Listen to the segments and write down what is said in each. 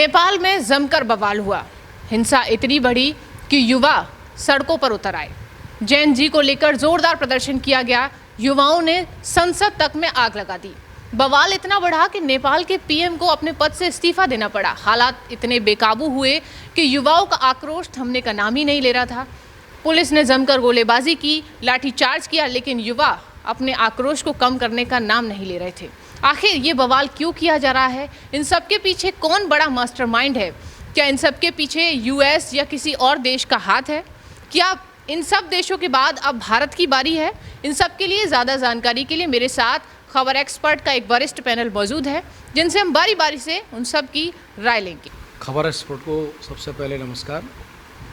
नेपाल में जमकर बवाल हुआ। हिंसा इतनी बढ़ी कि युवा सड़कों पर उतर आए। जैन जी को लेकर जोरदार प्रदर्शन किया गया। युवाओं ने संसद तक में आग लगा दी। बवाल इतना बढ़ा कि नेपाल के पीएम को अपने पद से इस्तीफा देना पड़ा। हालात इतने बेकाबू हुए कि युवाओं का आक्रोश थमने का नाम ही नहीं ले रहा था। पुलिस ने जमकर गोलीबाजी की, लाठीचार्ज किया, लेकिन युवा अपने आक्रोश को कम करने का नाम नहीं ले रहे थे। आखिर ये बवाल क्यों किया जा रहा है? इन सब के पीछे कौन बड़ा मास्टरमाइंड है? क्या इन सब के पीछे यूएस या किसी और देश का हाथ है? क्या इन सब देशों के बाद अब भारत की बारी है? इन सब के लिए ज़्यादा जानकारी के लिए मेरे साथ खबर एक्सपर्ट का एक वरिष्ठ पैनल मौजूद है, जिनसे हम बारी बारी से उन सब की राय लेंगे। खबर एक्सपर्ट को सबसे पहले नमस्कार।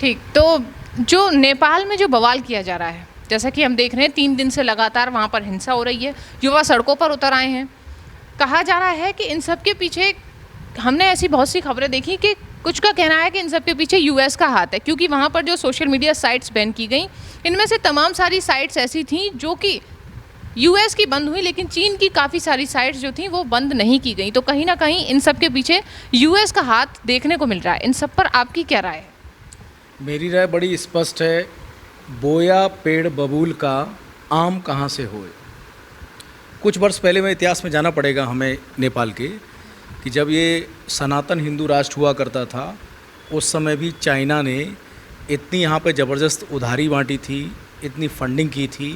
ठीक, तो जो नेपाल में जो बवाल किया जा रहा है, जैसा कि हम देख रहे हैं 3 दिन से लगातार वहाँ पर हिंसा हो रही है, युवा सड़कों पर उतर आए हैं। कहा जा रहा है कि इन सब के पीछे, हमने ऐसी बहुत सी खबरें देखी कि कुछ का कहना है कि इन सब के पीछे यूएस का हाथ है, क्योंकि वहाँ पर जो सोशल मीडिया साइट्स बैन की गई, इनमें से तमाम सारी साइट्स ऐसी थीं जो कि यूएस की बंद हुई, लेकिन चीन की काफ़ी सारी साइट्स जो थीं वो बंद नहीं की गई। तो कहीं ना कहीं इन सब के पीछे यूएस का हाथ देखने को मिल रहा है। इन सब पर आपकी क्या राय है? मेरी राय बड़ी स्पष्ट है। बोया पेड़ बबूल का आम कहाँ से होए। कुछ वर्ष पहले में इतिहास में जाना पड़ेगा हमें नेपाल के, कि जब ये सनातन हिंदू राष्ट्र हुआ करता था, उस समय भी चाइना ने इतनी यहाँ पे ज़बरदस्त उधारी बांटी थी, इतनी फंडिंग की थी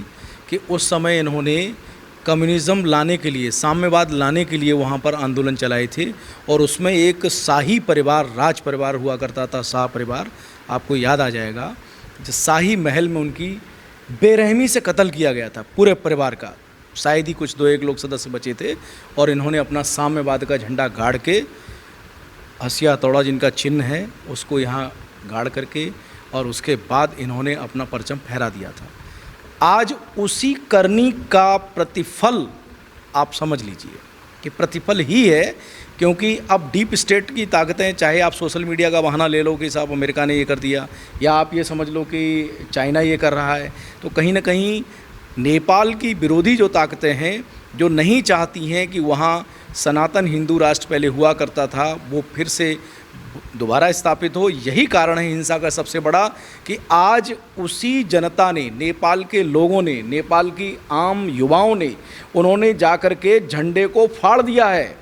कि उस समय इन्होंने कम्युनिज़्म लाने के लिए, साम्यवाद लाने के लिए वहाँ पर आंदोलन चलाए थे। और उसमें एक शाही परिवार, राज परिवार हुआ करता था, शाह परिवार, आपको याद आ जाएगा, जो शाही महल में उनकी बेरहमी से कत्ल किया गया था पूरे परिवार का। शायद ही कुछ 2-1 लोग सदस्य बचे थे, और इन्होंने अपना साम्यवाद का झंडा गाड़ के, हसिया हथौड़ा जिनका चिन्ह है उसको यहाँ गाड़ करके, और उसके बाद इन्होंने अपना परचम फहरा दिया था। आज उसी करनी का प्रतिफल आप समझ लीजिए कि प्रतिफल ही है, क्योंकि अब डीप स्टेट की ताकतें, चाहे आप सोशल मीडिया का बहाना ले लो कि साहब अमेरिका ने ये कर दिया, या आप ये समझ लो कि चाइना ये कर रहा है, तो कहीं ना कहीं नेपाल की विरोधी जो ताकतें हैं, जो नहीं चाहती हैं कि वहाँ सनातन हिंदू राष्ट्र पहले हुआ करता था वो फिर से दोबारा स्थापित हो। यही कारण है हिंसा का सबसे बड़ा, कि आज उसी जनता ने, नेपाल के लोगों ने, नेपाल की आम युवाओं ने, उन्होंने जाकर के झंडे को फाड़ दिया है।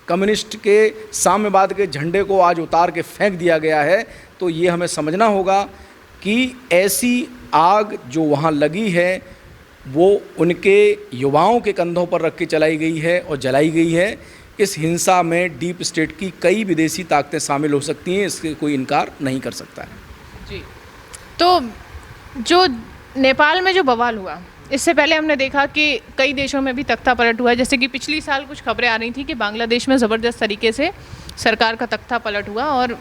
कम्युनिस्ट के साम्यवाद के झंडे को आज उतार के फेंक दिया गया है। तो ये हमें समझना होगा कि ऐसी आग जो वहाँ लगी है वो उनके युवाओं के कंधों पर रख के चलाई गई है और जलाई गई है। इस हिंसा में डीप स्टेट की कई विदेशी ताकतें शामिल हो सकती हैं, इसके कोई इनकार नहीं कर सकता है। जी, तो जो नेपाल में जो बवाल हुआ, इससे पहले हमने देखा कि कई देशों में भी तख्ता पलट हुआ है। जैसे कि पिछली साल कुछ खबरें आ रही थी कि बांग्लादेश में ज़बरदस्त तरीके से सरकार का तख्ता पलट हुआ और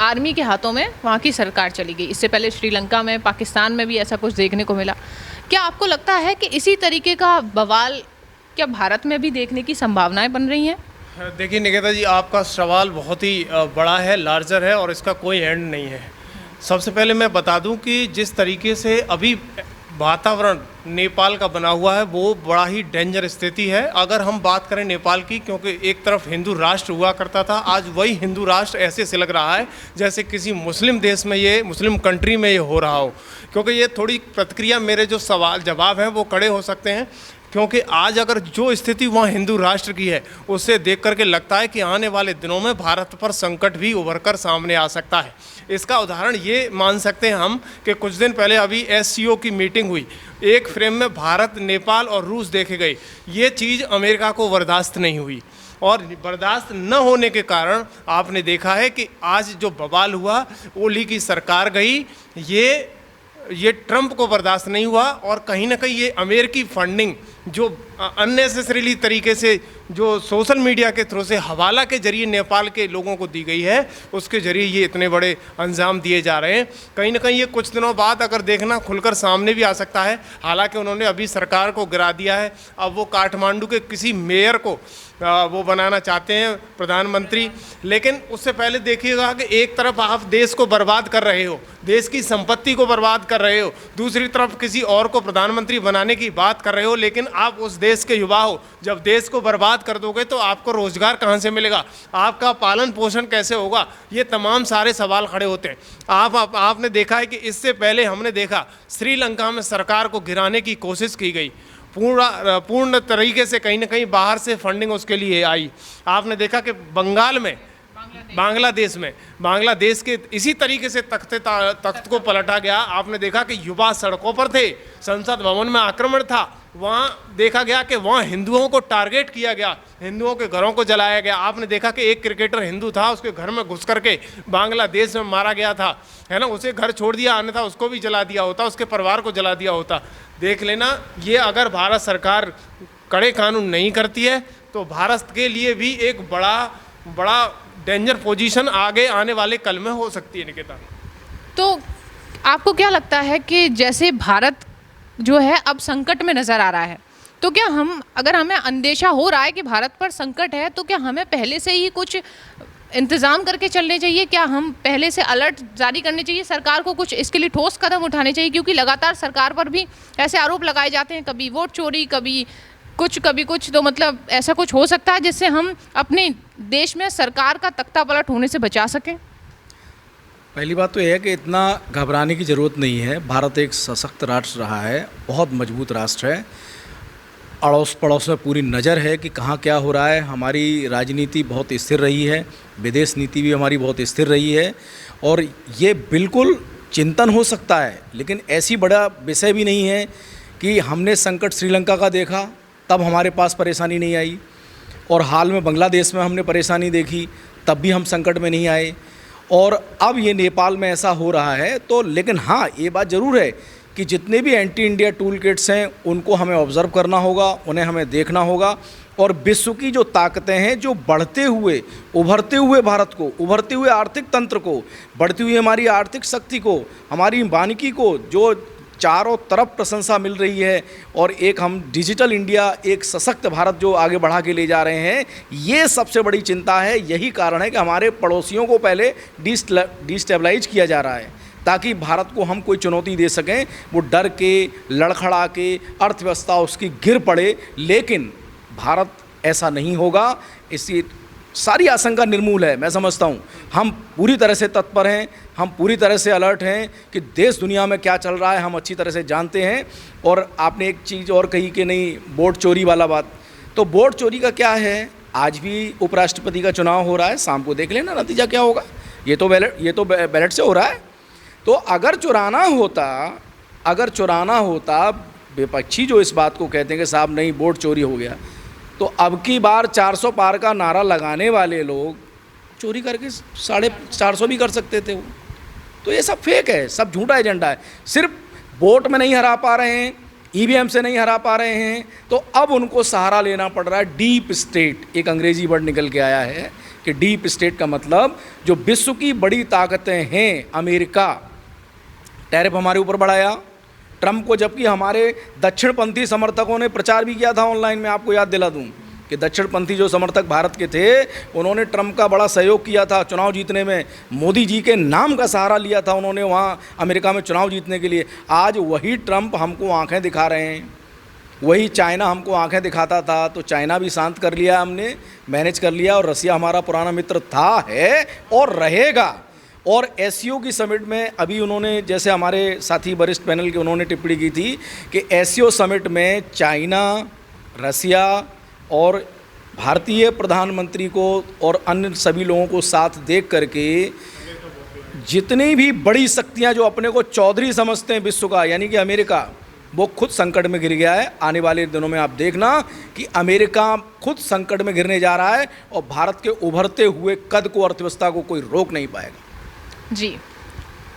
आर्मी के हाथों में वहाँ की सरकार चली गई। इससे पहले श्रीलंका में, पाकिस्तान में भी ऐसा कुछ देखने को मिला। क्या आपको लगता है कि इसी तरीके का बवाल क्या भारत में भी देखने की संभावनाएं बन रही हैं? देखिए निकेता जी, आपका सवाल बहुत ही बड़ा है, लार्जर है, और इसका कोई एंड नहीं है। सबसे पहले मैं बता दूं कि जिस तरीके से अभी वातावरण नेपाल का बना हुआ है वो बड़ा ही डेंजर स्थिति है। अगर हम बात करें नेपाल की, क्योंकि एक तरफ हिंदू राष्ट्र हुआ करता था, आज वही हिंदू राष्ट्र ऐसे से लग रहा है जैसे किसी मुस्लिम देश में, ये मुस्लिम कंट्री में ये हो रहा हो। क्योंकि ये थोड़ी प्रतिक्रिया, मेरे जो सवाल जवाब हैं वो कड़े हो सकते हैं, क्योंकि आज अगर जो स्थिति वहाँ हिंदू राष्ट्र की है उससे देख करके लगता है कि आने वाले दिनों में भारत पर संकट भी उभर कर सामने आ सकता है। इसका उदाहरण ये मान सकते हैं हम कि कुछ दिन पहले अभी एससीओ की मीटिंग हुई, एक फ्रेम में भारत, नेपाल और रूस देखे गए। ये चीज़ अमेरिका को बर्दाश्त नहीं हुई, और बर्दाश्त न होने के कारण आपने देखा है कि आज जो बवाल हुआ, ओली की सरकार गई, ये ट्रंप को बर्दाश्त नहीं हुआ, और कहीं ना कहीं ये अमेरिकी फंडिंग जो अननेसेसरीली तरीके से जो सोशल मीडिया के थ्रू से हवाला के जरिए नेपाल के लोगों को दी गई है, उसके जरिए ये इतने बड़े अंजाम दिए जा रहे हैं। कहीं ना कहीं ये कुछ दिनों बाद अगर देखना खुलकर सामने भी आ सकता है। हालांकि उन्होंने अभी सरकार को गिरा दिया है, अब वो काठमांडू के किसी मेयर को वो बनाना चाहते हैं प्रधानमंत्री। लेकिन उससे पहले देखिएगा कि एक तरफ आप देश को बर्बाद कर रहे हो, देश की संपत्ति को बर्बाद कर रहे हो, दूसरी तरफ किसी और को प्रधानमंत्री बनाने की बात कर रहे हो, लेकिन आप उस देश के युवा हो, जब देश को बर्बाद कर दोगे तो आपको रोजगार कहाँ से मिलेगा, आपका पालन पोषण कैसे होगा, ये तमाम सारे सवाल खड़े होते हैं। आपने देखा है कि इससे पहले हमने देखा श्रीलंका में सरकार को गिराने की कोशिश की गई, पूर्ण तरीके से कहीं ना कहीं बाहर से फंडिंग उसके लिए आई। आपने देखा कि बांग्लादेश के इसी तरीके से तख्त को पलटा गया। आपने देखा कि युवा सड़कों पर थे, संसद भवन में आक्रमण था, वहाँ देखा गया कि वहाँ हिंदुओं को टारगेट किया गया, हिंदुओं के घरों को जलाया गया। आपने देखा कि एक क्रिकेटर हिंदू था, उसके घर में घुस करके बांग्लादेश में मारा गया था, है ना, उसे घर छोड़ दिया, अन्यथा उसको भी जला दिया होता, उसके परिवार को जला दिया होता। देख लेना, ये अगर भारत सरकार कड़े कानून नहीं करती है तो भारत के लिए भी एक बड़ा डेंजर पोजीशन आगे आने वाले कल में हो सकती है। निकिता, तो आपको क्या लगता है कि जैसे भारत जो है अब संकट में नज़र आ रहा है, तो क्या अगर हमें अंदेशा हो रहा है कि भारत पर संकट है, तो क्या हमें पहले से ही कुछ इंतज़ाम करके चलने चाहिए? क्या हम पहले से अलर्ट जारी करने चाहिए? सरकार को कुछ इसके लिए ठोस कदम उठाने चाहिए, क्योंकि लगातार सरकार पर भी ऐसे आरोप लगाए जाते हैं, कभी वोट चोरी, कभी कुछ, तो मतलब ऐसा कुछ हो सकता है जिससे हम अपने देश में सरकार का तख्ता पलट होने से बचा सकें? पहली बात तो यह है कि इतना घबराने की ज़रूरत नहीं है। भारत एक सशक्त राष्ट्र रहा है, बहुत मजबूत राष्ट्र है, अड़ोस पड़ोस में पूरी नज़र है कि कहाँ क्या हो रहा है। हमारी राजनीति बहुत स्थिर रही है, विदेश नीति भी हमारी बहुत स्थिर रही है, और ये बिल्कुल चिंतन हो सकता है, लेकिन ऐसी बड़ा विषय भी नहीं है कि हमने संकट श्रीलंका का देखा तब हमारे पास परेशानी नहीं आई, और हाल में बांग्लादेश में हमने परेशानी देखी तब भी हम संकट में नहीं आए, और अब ये नेपाल में ऐसा हो रहा है। तो लेकिन हाँ, ये बात ज़रूर है कि जितने भी एंटी इंडिया टूल किट्स हैं उनको हमें ऑब्ज़र्व करना होगा, उन्हें हमें देखना होगा, और विश्व की जो ताकतें हैं, जो बढ़ते हुए उभरते हुए भारत को, उभरते हुए आर्थिक तंत्र को, बढ़ती हुई हमारी आर्थिक शक्ति को, हमारी वानिकी को जो चारों तरफ प्रशंसा मिल रही है, और एक हम डिजिटल इंडिया, एक सशक्त भारत जो आगे बढ़ा के ले जा रहे हैं, ये सबसे बड़ी चिंता है। यही कारण है कि हमारे पड़ोसियों को पहले डिस्टेबलाइज किया जा रहा है, ताकि भारत को हम कोई चुनौती दे सकें, वो डर के, लड़खड़ा के, अर्थव्यवस्था उसकी गिर पड़े। लेकिन भारत ऐसा नहीं होगा, इसलिए सारी आशंका निर्मूल है। मैं समझता हूँ हम पूरी तरह से तत्पर हैं, हम पूरी तरह से अलर्ट हैं कि देश दुनिया में क्या चल रहा है हम अच्छी तरह से जानते हैं। और आपने एक चीज़ और कही कि नहीं, वोट चोरी वाला बात, तो वोट चोरी का क्या है, आज भी उपराष्ट्रपति का चुनाव हो रहा है, शाम को देख लेना नतीजा क्या होगा। ये तो बैलेट से हो रहा है। तो अगर चुराना होता, विपक्षी जो इस बात को कहते हैं कि साहब नहीं वोट चोरी हो गया, तो अब की बार 400 पार का नारा लगाने वाले लोग चोरी करके 450 भी कर सकते थे वो। तो ये सब फेक है, सब झूठा एजेंडा है। सिर्फ वोट में नहीं हरा पा रहे हैं, ईवीएम से नहीं हरा पा रहे हैं, तो अब उनको सहारा लेना पड़ रहा है डीप स्टेट। एक अंग्रेजी वर्ड निकल के आया है कि डीप स्टेट का मतलब जो विश्व की बड़ी ताकतें हैं, अमेरिका, टैरिफ हमारे ऊपर बढ़ाया, ट्रंप को, जबकि हमारे दक्षिणपंथी समर्थकों ने प्रचार भी किया था ऑनलाइन में। आपको याद दिला दूं कि दक्षिणपंथी जो समर्थक भारत के थे, उन्होंने ट्रंप का बड़ा सहयोग किया था चुनाव जीतने में, मोदी जी के नाम का सहारा लिया था उन्होंने वहाँ अमेरिका में चुनाव जीतने के लिए। आज वही ट्रंप हमको आंखें दिखा रहे हैं, वही चाइना हमको आंखें दिखाता था, तो चाइना भी शांत कर लिया हमने, मैनेज कर लिया, और रसिया हमारा पुराना मित्र था, है और रहेगा। और एससीओ की समिट में अभी उन्होंने, जैसे हमारे साथी वरिष्ठ पैनल के, उन्होंने टिप्पणी की थी कि एससीओ समिट में चाइना, रसिया और भारतीय प्रधानमंत्री को और अन्य सभी लोगों को साथ देख करके जितनी भी बड़ी शक्तियां जो अपने को चौधरी समझते हैं विश्व का, यानी कि अमेरिका, वो खुद संकट में गिर गया है। आने वाले दिनों में आप देखना कि अमेरिका खुद संकट में गिरने जा रहा है, और भारत के उभरते हुए कद को, अर्थव्यवस्था को कोई रोक नहीं पाएगा। जी,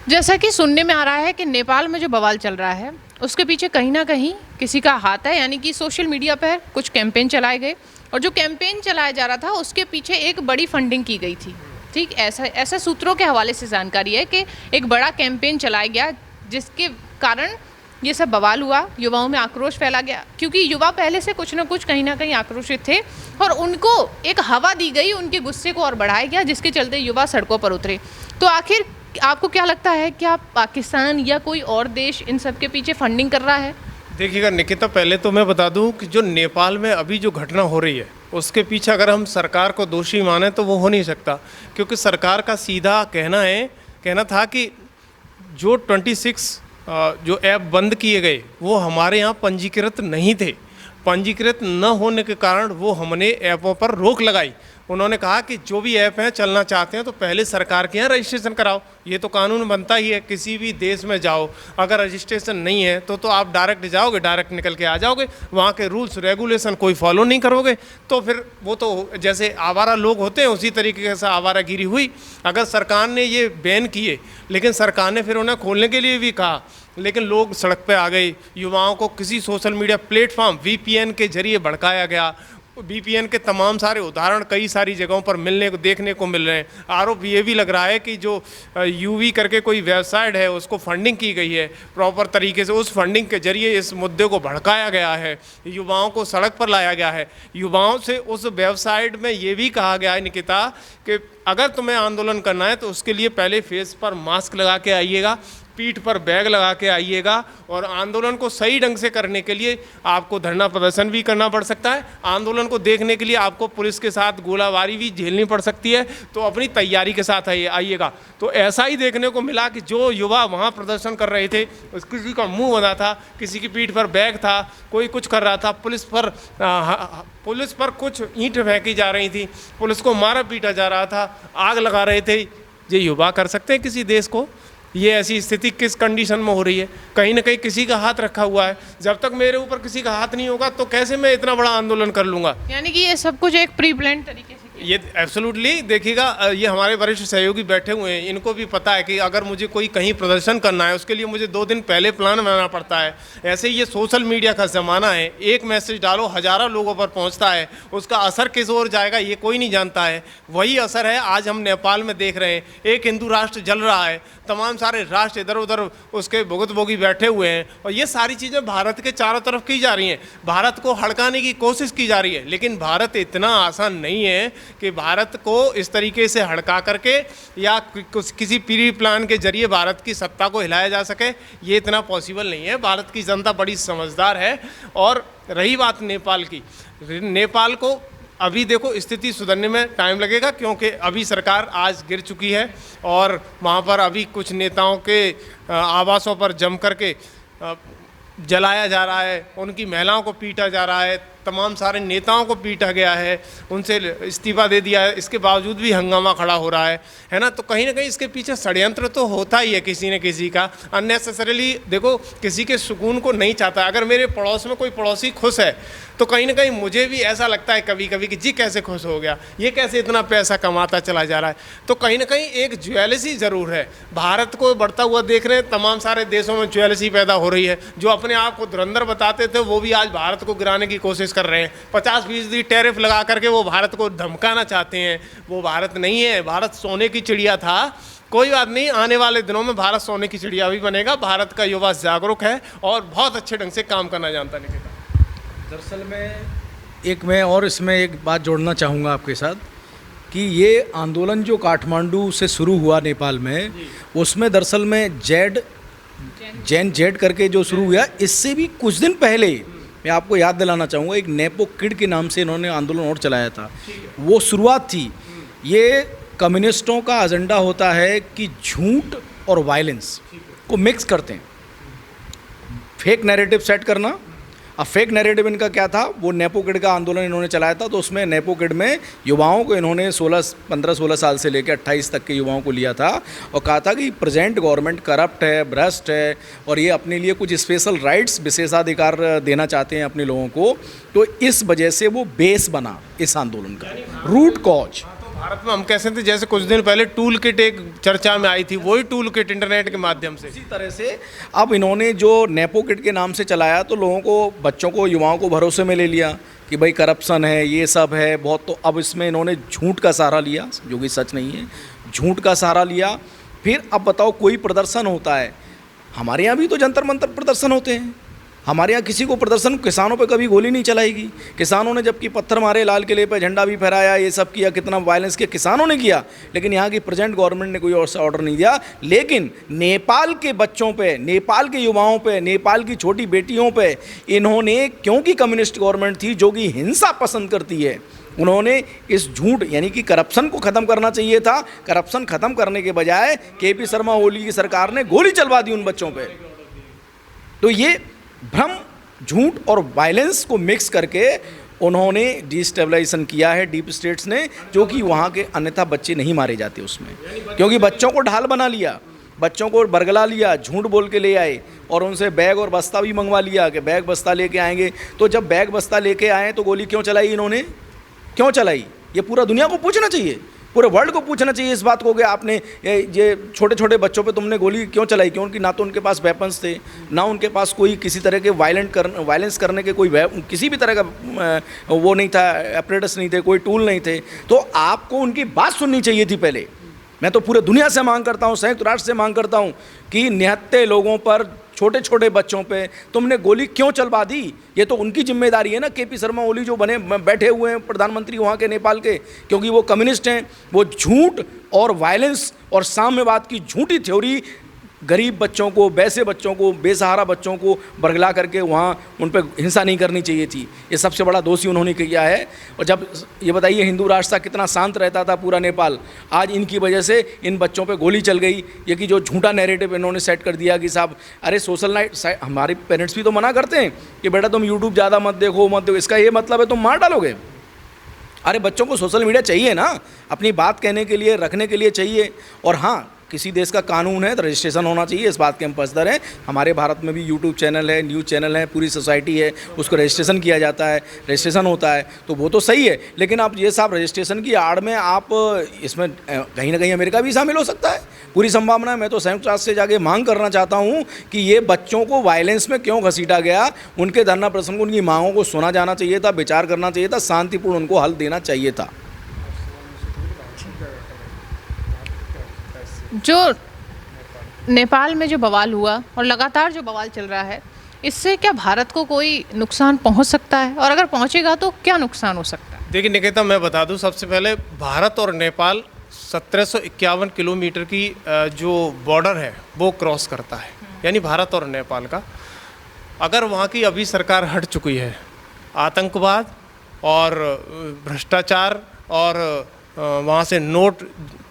जैसा कि सुनने में आ रहा है कि नेपाल में जो बवाल चल रहा है उसके पीछे कहीं ना कहीं किसी का हाथ है, यानी कि सोशल मीडिया पर कुछ कैंपेन चलाए गए, और जो कैंपेन चलाया जा रहा था उसके पीछे एक बड़ी फंडिंग की गई थी। ठीक, ऐसा सूत्रों के हवाले से जानकारी है कि एक बड़ा कैंपेन चलाया गया जिसके कारण ये सब बवाल हुआ, युवाओं में आक्रोश फैला गया, क्योंकि युवा पहले से कुछ ना कुछ कहीं ना कहीं आक्रोशित थे, और उनको एक हवा दी गई, उनके गुस्से को और बढ़ाया गया, जिसके चलते युवा सड़कों पर उतरे। तो आखिर आपको क्या लगता है, क्या पाकिस्तान या कोई और देश इन सब के पीछे फंडिंग कर रहा है? देखिएगा निकिता, पहले तो मैं बता दूं कि जो नेपाल में अभी जो घटना हो रही है उसके पीछे अगर हम सरकार को दोषी माने तो वो हो नहीं सकता, क्योंकि सरकार का सीधा कहना था कि जो 26 जो ऐप बंद किए गए वो हमारे यहाँ पंजीकृत नहीं थे। पंजीकृत न होने के कारण वो हमने ऐपों पर रोक लगाई। उन्होंने कहा कि जो भी ऐप हैं चलना चाहते हैं तो पहले सरकार के यहाँ रजिस्ट्रेशन कराओ। ये तो कानून बनता ही है, किसी भी देश में जाओ अगर रजिस्ट्रेशन नहीं है तो आप डायरेक्ट जाओगे, डायरेक्ट निकल के आ जाओगे, वहाँ के रूल्स रेगुलेशन कोई फॉलो नहीं करोगे तो फिर वो तो जैसे आवारा लोग होते हैं उसी तरीके से आवारागिरी हुई। अगर सरकार ने ये बैन किए लेकिन सरकार ने फिर उन्हें खोलने के लिए भी कहा, लेकिन लोग सड़क पे आ गए। युवाओं को किसी सोशल मीडिया प्लेटफॉर्म VPN के जरिए भड़काया गया। VPN के तमाम सारे उदाहरण कई सारी जगहों पर देखने को मिल रहे हैं। आरोप ये भी लग रहा है कि जो UV करके कोई वेबसाइट है उसको फंडिंग की गई है प्रॉपर तरीके से, उस फंडिंग के जरिए इस मुद्दे को भड़काया गया है, युवाओं को सड़क पर लाया गया है। युवाओं से उस वेबसाइट में ये भी कहा गया है निकिता कि अगर तुम्हें आंदोलन करना है तो उसके लिए पहले फेस पर मास्क लगा के आइएगा, पीठ पर बैग लगा के आइएगा, और आंदोलन को सही ढंग से करने के लिए आपको धरना प्रदर्शन भी करना पड़ सकता है। आंदोलन को देखने के लिए आपको पुलिस के साथ गोलाबारी भी झेलनी पड़ सकती है, तो अपनी तैयारी के साथ आइएगा। तो ऐसा ही देखने को मिला कि जो युवा वहाँ प्रदर्शन कर रहे थे किसी का मुंह बंधा था, किसी की पीठ पर बैग था, कोई कुछ कर रहा था, पुलिस पर कुछ ईंट फेंकी जा रही थी, पुलिस को मारा पीटा जा रहा था, आग लगा रहे थे। ये युवा कर सकते हैं किसी देश को? ये ऐसी स्थिति किस कंडीशन में हो रही है? कहीं ना कहीं किसी का हाथ रखा हुआ है। जब तक मेरे ऊपर किसी का हाथ नहीं होगा तो कैसे मैं इतना बड़ा आंदोलन कर लूँगा? यानी कि ये सब कुछ एक प्री प्लान तरीके से ये एब्सोल्युटली देखिएगा, ये हमारे वरिष्ठ सहयोगी बैठे हुए हैं, इनको भी पता है कि अगर मुझे कोई कहीं प्रदर्शन करना है उसके लिए मुझे 2 दिन पहले प्लान बनाना पड़ता है। ऐसे ही ये सोशल मीडिया का ज़माना है, एक मैसेज डालो हज़ारों लोगों पर पहुंचता है, उसका असर किस ओर जाएगा ये कोई नहीं जानता है। वही असर है आज हम नेपाल में देख रहे हैं। एक हिंदू राष्ट्र जल रहा है, तमाम सारे राष्ट्र इधर उधर उसके भुगतभोगी बैठे हुए हैं, और ये सारी चीज़ें भारत के चारों तरफ की जा रही हैं। भारत को हड़काने की कोशिश की जा रही है, लेकिन भारत इतना आसान नहीं है कि भारत को इस तरीके से हड़का करके या किसी प्री प्लान के जरिए भारत की सत्ता को हिलाया जा सके, ये इतना पॉसिबल नहीं है। भारत की जनता बड़ी समझदार है। और रही बात नेपाल की, नेपाल को अभी देखो स्थिति सुधरने में टाइम लगेगा, क्योंकि अभी सरकार आज गिर चुकी है और वहाँ पर अभी कुछ नेताओं के आवासों पर जम करके जलाया जा रहा है, उनकी महिलाओं को पीटा जा रहा है, तमाम सारे नेताओं को पीटा गया है, उनसे इस्तीफा दे दिया है, इसके बावजूद भी हंगामा खड़ा हो रहा है ना। तो कहीं ना कहीं इसके पीछे षड्यंत्र तो होता ही है किसी न किसी का। अननेसेसरीली देखो, किसी के सुकून को नहीं चाहता। अगर मेरे पड़ोस में कोई पड़ोसी खुश है तो कहीं ना कहीं मुझे भी ऐसा लगता है कभी कभी कि जी कैसे खुश हो गया, ये कैसे इतना पैसा कमाता चला जा रहा है। तो कहीं ना कहीं एक ज्वेलसी ज़रूर है। भारत को बढ़ता हुआ देख रहे हैं, तमाम सारे देशों में ज्वेलसी पैदा हो रही है। जो अपने आप को धुरंधर बताते थे वो भी आज भारत को गिराने की कोशिश कर रहे हैं। 50% टैरिफ लगा करके वो भारत को धमकाना चाहते हैं। वो भारत नहीं है, भारत सोने की चिड़िया था। कोई बात नहीं, आने वाले दिनों में भारत सोने की चिड़िया भी बनेगा। भारत का युवा जागरूक है और बहुत अच्छे ढंग से काम करना जानता है। दरअसल मैं और इसमें एक बात जोड़ना चाहूँगा आपके साथ कि ये आंदोलन जो काठमांडू से शुरू हुआ नेपाल में, उसमें दरअसल में जैन जेड करके जो शुरू हुआ, इससे भी कुछ दिन पहले मैं आपको याद दिलाना चाहूँगा, एक नेपो किड के नाम से इन्होंने आंदोलन और चलाया था। वो शुरुआत थी। ये कम्युनिस्टों का एजेंडा होता है कि झूठ और वायलेंस को मिक्स करते हैं, फेक नैरेटिव सेट करना। अब फेक नैरेटिव इनका क्या था, वो नेपो किड का आंदोलन इन्होंने चलाया था। तो उसमें नेपो किड में युवाओं को इन्होंने 15-16 साल से लेकर 28 तक के युवाओं को लिया था और कहा था कि प्रेजेंट गवर्नमेंट करप्ट है, भ्रष्ट है और ये अपने लिए कुछ स्पेशल राइट्स, विशेषाधिकार देना चाहते हैं अपने लोगों को। तो इस वजह से वो बेस बना इस आंदोलन का, रूट कॉज। भारत में हम कह सकते जैसे कुछ दिन पहले टूल किट एक चर्चा में आई थी, वही टूल किट इंटरनेट के माध्यम से। इसी तरह से अब इन्होंने जो नेपो किट के नाम से चलाया तो लोगों को, बच्चों को, युवाओं को भरोसे में ले लिया कि भाई करप्शन है, ये सब है बहुत। तो अब इसमें इन्होंने झूठ का सहारा लिया, जो कि सच नहीं है, झूठ का सहारा लिया। फिर अब बताओ, कोई प्रदर्शन होता है, हमारे यहाँ भी तो जंतर मंतर प्रदर्शन होते हैं, हमारे यहाँ किसी को प्रदर्शन, किसानों पे कभी गोली नहीं चलाएगी। किसानों ने जबकि पत्थर मारे, लाल किले पे झंडा भी फहराया, ये सब किया, कितना वायलेंस किया किसानों ने किया, लेकिन यहाँ की प्रेजेंट गवर्नमेंट ने कोई और सा ऑर्डर नहीं दिया। लेकिन नेपाल के बच्चों पे, नेपाल के युवाओं पे, नेपाल की छोटी बेटियों पे इन्होंने, क्योंकि कम्युनिस्ट गवर्नमेंट थी जो कि हिंसा पसंद करती है, उन्होंने इस झूठ यानी कि करप्शन को ख़त्म करना चाहिए था। करप्शन ख़त्म करने के बजाय केपी शर्मा ओली की सरकार ने गोली चलवा दी उन बच्चों पे। तो ये भ्रम, झूठ और वायलेंस को मिक्स करके उन्होंने डिस्टेबलाइजेशन किया है डीप स्टेट्स ने, जो कि वहाँ के अन्यथा बच्चे नहीं मारे जाते उसमें, क्योंकि बच्चों को ढाल बना लिया, बच्चों को बरगला लिया, झूठ बोल के ले आए और उनसे बैग और बस्ता भी मंगवा लिया कि बैग बस्ता लेके आएंगे। तो जब बैग बस्ता लेके आए तो गोली क्यों चलाई इन्होंने, क्यों चलाई? ये पूरा दुनिया को पूछना चाहिए, पूरे वर्ल्ड को पूछना चाहिए इस बात को कि आपने ये छोटे छोटे बच्चों पे तुमने गोली क्यों चलाई? क्योंकि ना तो उनके पास वेपन्स थे, ना उनके पास कोई किसी तरह के वायलेंस करने के कोई किसी भी तरह का वो नहीं था, एपरेटस नहीं थे, कोई टूल नहीं थे। तो आपको उनकी बात सुननी चाहिए थी पहले। मैं तो पूरे दुनिया से मांग करता हूँ, संयुक्त राष्ट्र से मांग करता हूँ कि निहत्थे लोगों पर, छोटे छोटे बच्चों पे तुमने गोली क्यों चलवा दी? ये तो उनकी जिम्मेदारी है ना, केपी शर्मा ओली जो बैठे हुए हैं प्रधानमंत्री वहाँ के नेपाल के, क्योंकि वो कम्युनिस्ट हैं। वो झूठ और वायलेंस और साम्यवाद की झूठी थ्योरी गरीब बच्चों को, वैसे बच्चों को, बेसहारा बच्चों को बरगला करके वहाँ उन पर हिंसा नहीं करनी चाहिए थी। ये सबसे बड़ा दोषी उन्होंने किया है। और जब ये बताइए हिंदू राष्ट्र था, कितना शांत रहता था पूरा नेपाल, आज इनकी वजह से इन बच्चों पे गोली चल गई। ये कि जो झूठा नैरेटिव इन्होंने सेट कर दिया कि साहब अरे सोशल लाइट, हमारे पेरेंट्स भी तो मना करते हैं कि बेटा तुम यूट्यूब ज़्यादा मत देखो, इसका ये मतलब है तुम मार डालोगे। अरे बच्चों को सोशल मीडिया चाहिए ना, अपनी बात कहने के लिए, रखने के लिए चाहिए। और हाँ, किसी देश का कानून है तो रजिस्ट्रेशन होना चाहिए, इस बात के हम पसदर हैं। हमारे भारत में भी यूट्यूब चैनल है, न्यूज़ चैनल है, पूरी सोसाइटी है, उसको रजिस्ट्रेशन किया जाता है, रजिस्ट्रेशन होता है, तो वो तो सही है। लेकिन आप ये साहब रजिस्ट्रेशन की आड़ में आप इसमें कहीं ना कहीं अमेरिका भी शामिल हो सकता है, पूरी संभावना है। मैं तो संयुक्त राष्ट्र से जाके मांग करना चाहता हूँ कि ये बच्चों को वायलेंस में क्यों घसीटा गया, उनके धरना प्रदर्शन को, उनकी मांगों को सुना जाना चाहिए था, विचार करना चाहिए था, शांतिपूर्ण उनको हल देना चाहिए था। जो नेपाल में जो बवाल हुआ और लगातार जो बवाल चल रहा है, इससे क्या भारत को कोई नुकसान पहुंच सकता है, और अगर पहुंचेगा तो क्या नुकसान हो सकता है? देखिए निकेता, मैं बता दूं, सबसे पहले भारत और नेपाल 1751 किलोमीटर की जो बॉर्डर है वो क्रॉस करता है, यानी भारत और नेपाल का। अगर वहाँ की अभी सरकार हट चुकी है, आतंकवाद और भ्रष्टाचार और वहाँ से नोट,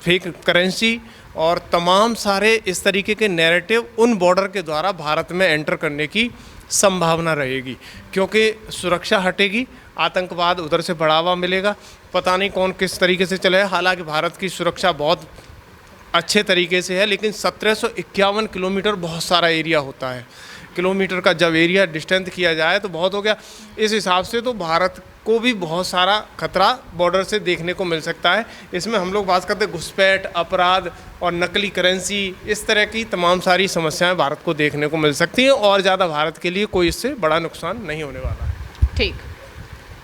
फेक करेंसी और तमाम सारे इस तरीके के नैरेटिव उन बॉर्डर के द्वारा भारत में एंटर करने की संभावना रहेगी, क्योंकि सुरक्षा हटेगी, आतंकवाद उधर से बढ़ावा मिलेगा, पता नहीं कौन किस तरीके से चलेगा। हालांकि भारत की सुरक्षा बहुत अच्छे तरीके से है, लेकिन 1751 किलोमीटर बहुत सारा एरिया होता है। किलोमीटर का जब एरिया डिस्टेंस किया जाए तो बहुत हो गया। इस हिसाब से तो भारत को भी बहुत सारा खतरा बॉर्डर से देखने को मिल सकता है। इसमें हम लोग बात करते हैं घुसपैठ, अपराध और नकली करेंसी, इस तरह की तमाम सारी समस्याएं भारत को देखने को मिल सकती हैं, और ज़्यादा भारत के लिए कोई इससे बड़ा नुकसान नहीं होने वाला है। ठीक।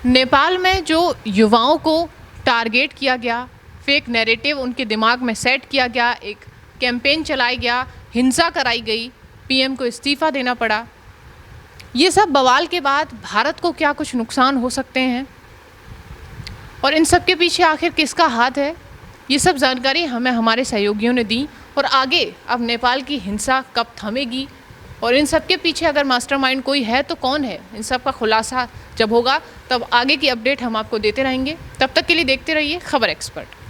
नेपाल में जो युवाओं को टारगेट किया गया, फेक नैरेटिव उनके दिमाग में सेट किया गया, एक कैंपेन चलाई गया, हिंसा कराई गई, पीएम को इस्तीफ़ा देना पड़ा, ये सब बवाल के बाद भारत को क्या कुछ नुकसान हो सकते हैं, और इन सब के पीछे आखिर किसका हाथ है? ये सब जानकारी हमें हमारे सहयोगियों ने दी। और आगे अब नेपाल की हिंसा कब थमेगी, और इन सब के पीछे अगर मास्टरमाइंड कोई है तो कौन है, इन सब का खुलासा जब होगा तब आगे की अपडेट हम आपको देते रहेंगे। तब तक के लिए देखते रहिए खबर एक्सपर्ट।